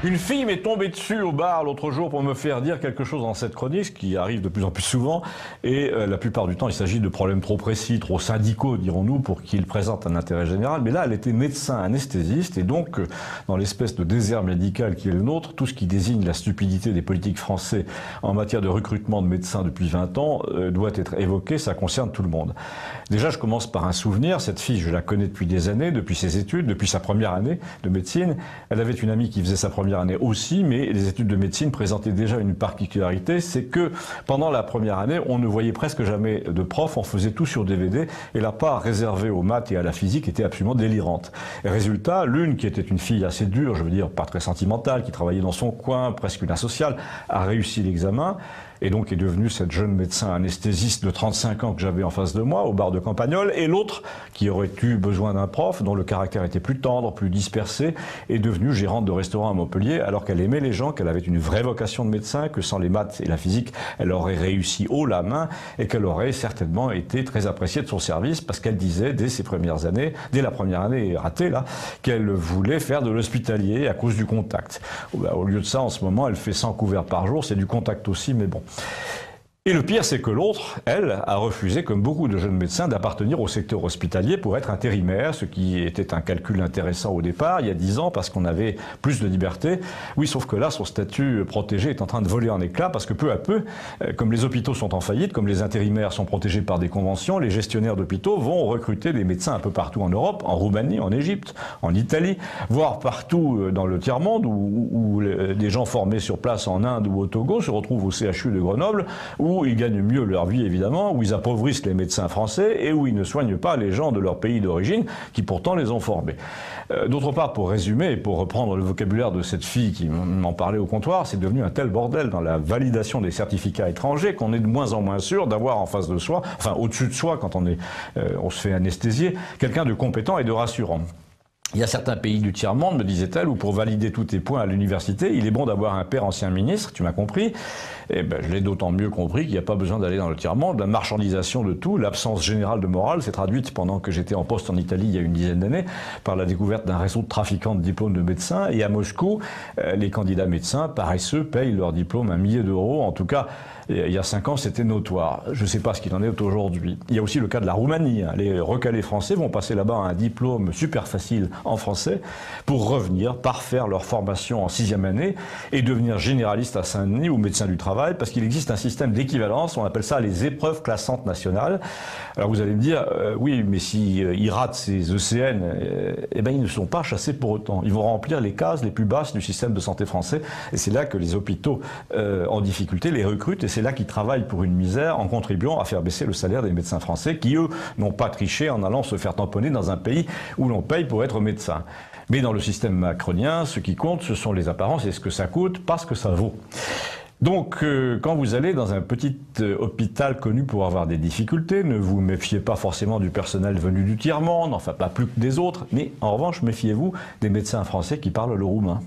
Une fille m'est tombée dessus au bar l'autre jour pour me faire dire quelque chose dans cette chronique, ce qui arrive de plus en plus souvent. Et la plupart du temps, il s'agit de problèmes trop précis, trop syndicaux, dirons-nous, pour qu'ils présentent un intérêt général. Mais là, elle était médecin anesthésiste. Et donc, dans l'espèce de désert médical qui est le nôtre, tout ce qui désigne la stupidité des politiques français en matière de recrutement de médecins depuis 20 ans doit être évoqué. Ça concerne tout le monde. Déjà, je commence par un souvenir. Cette fille, je la connais depuis des années, depuis ses études, depuis sa première année de médecine. Elle avait une amie qui faisait sa première année aussi, mais les études de médecine présentaient déjà une particularité, c'est que pendant la première année, on ne voyait presque jamais de prof, on faisait tout sur DVD, et la part réservée aux maths et à la physique était absolument délirante. Et résultat, l'une qui était une fille assez dure, je veux dire pas très sentimentale, qui travaillait dans son coin, presque une asociale, a réussi l'examen, et donc est devenue cette jeune médecin anesthésiste de 35 ans que j'avais en face de moi, au bar de Campagnol, et l'autre, qui aurait eu besoin d'un prof, dont le caractère était plus tendre, plus dispersé, est devenue gérante de restaurant à Montpellier, alors qu'elle aimait les gens, qu'elle avait une vraie vocation de médecin, que sans les maths et la physique, elle aurait réussi haut la main, et qu'elle aurait certainement été très appréciée de son service, parce qu'elle disait, dès ses premières années, dès la première année ratée, là, qu'elle voulait faire de l'hospitalier à cause du contact. Au lieu de ça, en ce moment, elle fait 100 couverts par jour, c'est du contact aussi, mais bon. Et le pire, c'est que l'autre, elle, a refusé, comme beaucoup de jeunes médecins, d'appartenir au secteur hospitalier pour être intérimaire, ce qui était un calcul intéressant au départ, il y a 10 ans, parce qu'on avait plus de liberté. Oui, sauf que là, son statut protégé est en train de voler en éclats, parce que peu à peu, comme les hôpitaux sont en faillite, comme les intérimaires sont protégés par des conventions, les gestionnaires d'hôpitaux vont recruter des médecins un peu partout en Europe, en Roumanie, en Égypte, en Italie, voire partout dans le tiers-monde, où des gens formés sur place en Inde ou au Togo se retrouvent au CHU de Grenoble, où ils gagnent mieux leur vie, évidemment, où ils appauvrissent les médecins français et où ils ne soignent pas les gens de leur pays d'origine, qui pourtant les ont formés. D'autre part, pour résumer, et pour reprendre le vocabulaire de cette fille qui m'en parlait au comptoir, c'est devenu un tel bordel dans la validation des certificats étrangers qu'on est de moins en moins sûr d'avoir en face de soi, enfin au-dessus de soi quand on se fait anesthésier, quelqu'un de compétent et de rassurant. Il y a certains pays du tiers-monde, me disait-elle, où pour valider tous tes points à l'université, il est bon d'avoir un père ancien ministre, tu m'as compris. Et ben, je l'ai d'autant mieux compris qu'il n'y a pas besoin d'aller dans le tiers-monde. La marchandisation de tout, l'absence générale de morale s'est traduite pendant que j'étais en poste en Italie il y a une dizaine d'années par la découverte d'un réseau de trafiquants de diplômes de médecins. Et à Moscou, les candidats médecins paresseux payent leur diplôme 1 millier d'euros. En tout cas, il y a 5 ans, c'était notoire. Je ne sais pas ce qu'il en est aujourd'hui. Il y a aussi le cas de la Roumanie. Les recalés français vont passer là-bas un diplôme super facile en français pour revenir, parfaire leur formation en 6e année et devenir généraliste à Saint-Denis ou médecin du travail, parce qu'il existe un système d'équivalence, on appelle ça les épreuves classantes nationales. Alors vous allez me dire, oui, mais si ils ratent ces ECN, eh ben ils ne sont pas chassés pour autant. Ils vont remplir les cases les plus basses du système de santé français, et c'est là que les hôpitaux en difficulté les recrutent, et c'est là qu'ils travaillent pour une misère en contribuant à faire baisser le salaire des médecins français qui, eux, n'ont pas triché en allant se faire tamponner dans un pays où l'on paye pour être médecin. Mais dans le système macronien, ce qui compte, ce sont les apparences et ce que ça coûte, pas ce que ça vaut. Donc, quand vous allez dans un petit hôpital connu pour avoir des difficultés, ne vous méfiez pas forcément du personnel venu du tiers-monde, enfin pas plus que des autres, mais en revanche, méfiez-vous des médecins français qui parlent le roumain.